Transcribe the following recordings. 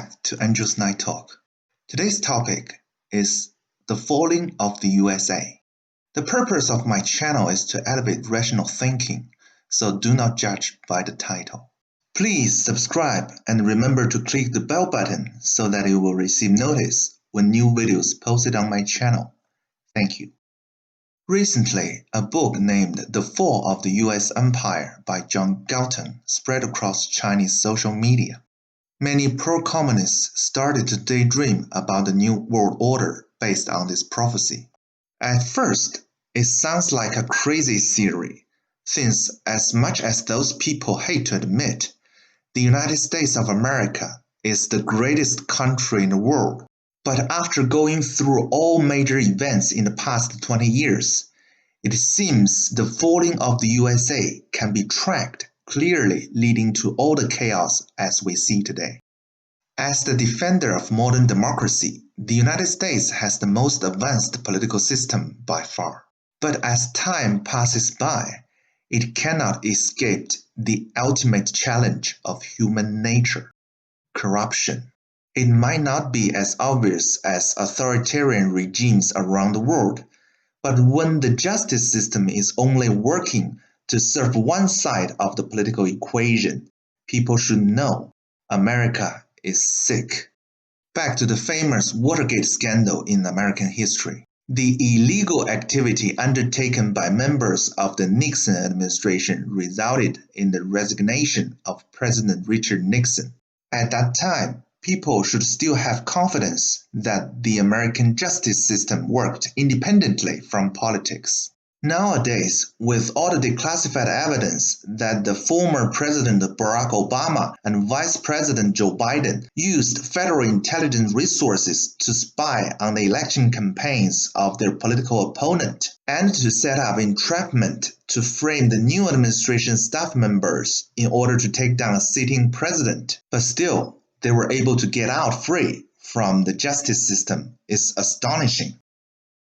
back to Angel's Night Talk. Today's topic is the falling of the USA. The purpose of my channel is to elevate rational thinking, so do not judge by the title. Please subscribe and remember to click the bell button so that you will receive notice when new videos posted on my channel. Thank you. Recently, a book named The Fall of the U.S. Empire by John Galton spread across Chinese social media. Many pro-communists started to daydream about the new world order based on this prophecy. At first, it sounds like a crazy theory, since as much as those people hate to admit, the United States of America is the greatest country in the world. But after going through all major events in the past 20 years, it seems the falling of the USA can be tracked clearly, leading to all the chaos as we see today. As the defender of modern democracy, the United States has the most advanced political system by far. But as time passes by, it cannot escape the ultimate challenge of human nature: corruption. It might not be as obvious as authoritarian regimes around the world, but when the justice system is only working to serve one side of the political equation, people should know America is sick. Back to the famous Watergate scandal in American history. The illegal activity undertaken by members of the Nixon administration resulted in the resignation of President Richard Nixon. At that time, people should still have confidence that the American justice system worked independently from politics. Nowadays, with all the declassified evidence that the former President Barack Obama and Vice President Joe Biden used federal intelligence resources to spy on the election campaigns of their political opponent and to set up entrapment to frame the new administration staff members in order to take down a sitting president, but still, they were able to get out free from the justice system is astonishing.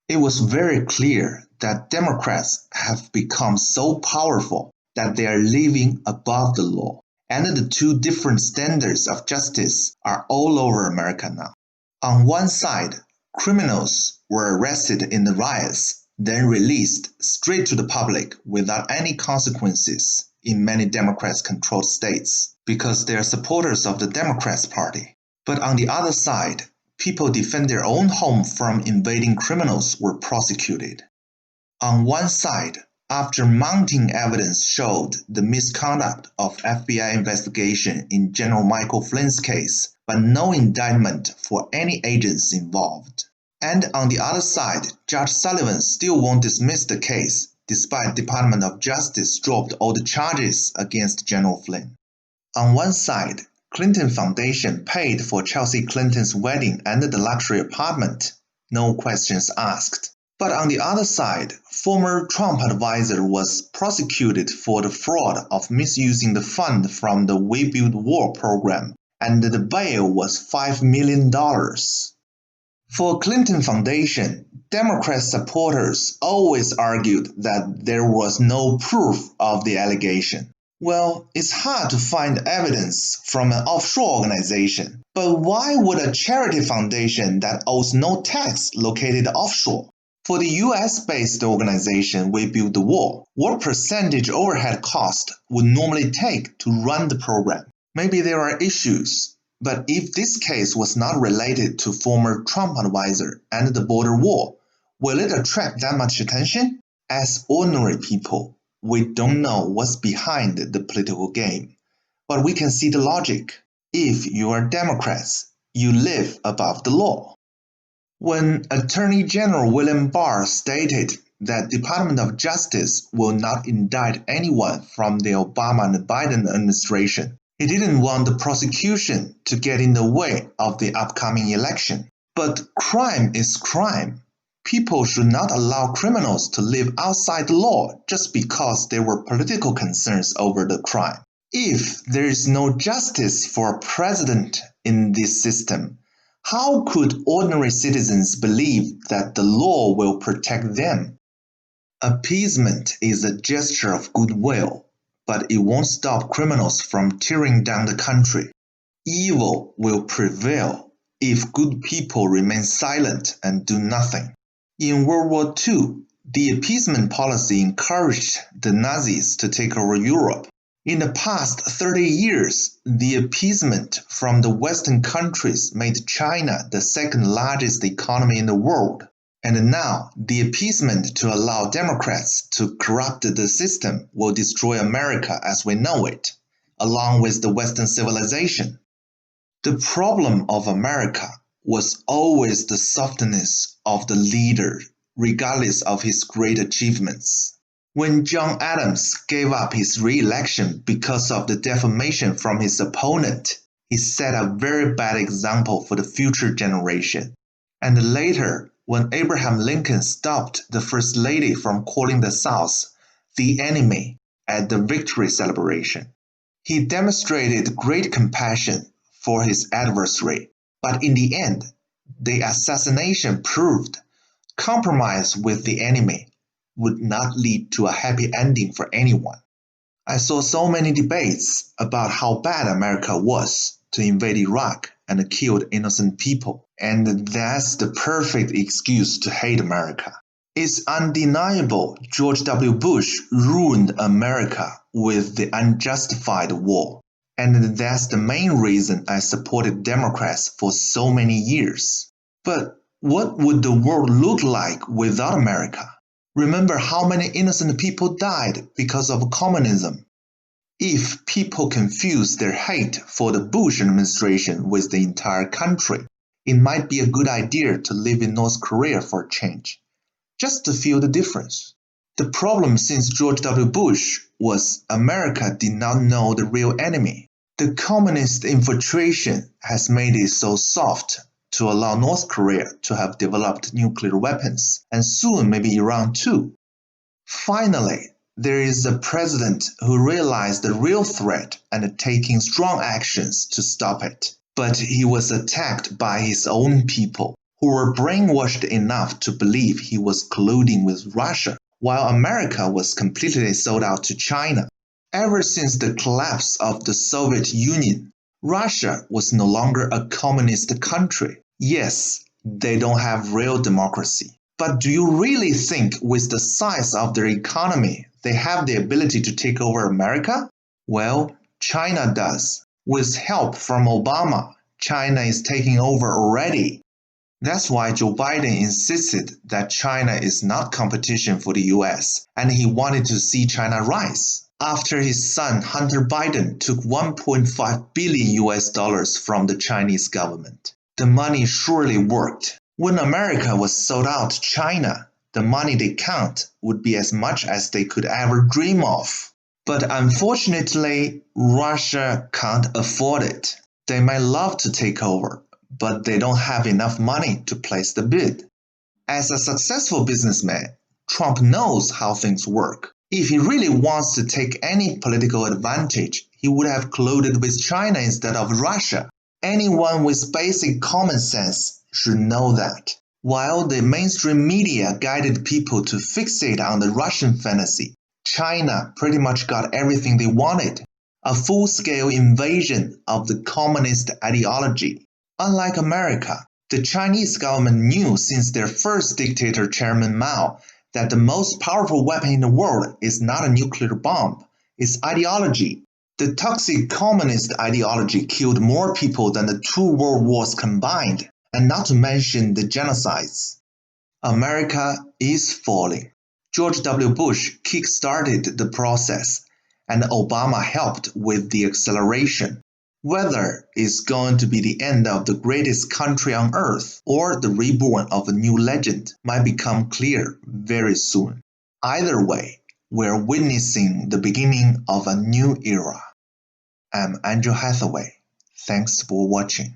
It was very clear that Democrats have become so powerful that they are living above the law, and the two different standards of justice are all over America now. On one side, criminals were arrested in the riots, then released straight to the public without any consequences in many Democrat-controlled states, because they are supporters of the Democrats' party. But on the other side, people defend their own home from invading criminals were prosecuted. On one side, after mounting evidence showed the misconduct of FBI investigation in General Michael Flynn's case, but no indictment for any agents involved. And on the other side, Judge Sullivan still won't dismiss the case, despite Department of Justice dropped all the charges against General Flynn. On one side, Clinton Foundation paid for Chelsea Clinton's wedding and the luxury apartment, no questions asked. But on the other side, former Trump advisor was prosecuted for the fraud of misusing the fund from the We Build Wall program, and the bail was $5 million. For Clinton Foundation, Democrat supporters always argued that there was no proof of the allegation. Well, it's hard to find evidence from an offshore organization, but why would a charity foundation that owes no tax located offshore? For the US-based organization We Build the Wall, what percentage overhead cost would normally take to run the program? Maybe there are issues, but if this case was not related to former Trump advisor and the border wall, will it attract that much attention? As ordinary people, we don't know what's behind the political game, but we can see the logic. If you are Democrats, you live above the law. When Attorney General William Barr stated that Department of Justice will not indict anyone from the Obama and Biden administration, he didn't want the prosecution to get in the way of the upcoming election. But crime is crime. People should not allow criminals to live outside the law just because there were political concerns over the crime. If there is no justice for a president in this system, how could ordinary citizens believe that the law will protect them? Appeasement is a gesture of goodwill, but it won't stop criminals from tearing down the country. Evil will prevail if good people remain silent and do nothing. In World War II, the appeasement policy encouraged the Nazis to take over Europe. In the past 30 years, the appeasement from the Western countries made China the second largest economy in the world. And now, the appeasement to allow Democrats to corrupt the system will destroy America as we know it, along with the Western civilization. The problem of America was always the softness of the leader, regardless of his great achievements. When John Adams gave up his re-election because of the defamation from his opponent, he set a very bad example for the future generation. And later, when Abraham Lincoln stopped the First Lady from calling the South the enemy at the victory celebration, he demonstrated great compassion for his adversary. But in the end, the assassination proved compromise with the enemy would not lead to a happy ending for anyone. I saw so many debates about how bad America was to invade Iraq and killed innocent people, and that's the perfect excuse to hate America. It's undeniable George W. Bush ruined America with the unjustified war, and that's the main reason I supported Democrats for so many years. But what would the world look like without America? Remember how many innocent people died because of communism. If people confuse their hate for the Bush administration with the entire country, it might be a good idea to live in North Korea for a change, just to feel the difference. The problem since George W. Bush was America did not know the real enemy. The communist infiltration has made it so soft to allow North Korea to have developed nuclear weapons, and soon maybe Iran too. Finally, there is a president who realized the real threat and taking strong actions to stop it. But he was attacked by his own people, who were brainwashed enough to believe he was colluding with Russia, while America was completely sold out to China. Ever since the collapse of the Soviet Union, Russia was no longer a communist country. Yes, they don't have real democracy. But do you really think with the size of their economy, they have the ability to take over America? Well, China does. With help from Obama, China is taking over already. That's why Joe Biden insisted that China is not competition for the US, and he wanted to see China rise. After his son Hunter Biden took $1.5 billion from the Chinese government. The money surely worked. When America was sold out to China, the money they count would be as much as they could ever dream of. But unfortunately, Russia can't afford it. They might love to take over, but they don't have enough money to place the bid. As a successful businessman, Trump knows how things work. If he really wants to take any political advantage, he would have colluded with China instead of Russia. Anyone with basic common sense should know that. While the mainstream media guided people to fixate on the Russian fantasy, China pretty much got everything they wanted, a full-scale invasion of the communist ideology. Unlike America, the Chinese government knew since their first dictator Chairman Mao that the most powerful weapon in the world is not a nuclear bomb, it's ideology. The toxic communist ideology killed more people than the 2 world wars combined, and not to mention the genocides. America is falling. George W. Bush kick-started the process, and Obama helped with the acceleration. Whether it's going to be the end of the greatest country on earth or the reborn of a new legend might become clear very soon. Either way, we're witnessing the beginning of a new era. I'm Andrew Hathaway. Thanks for watching.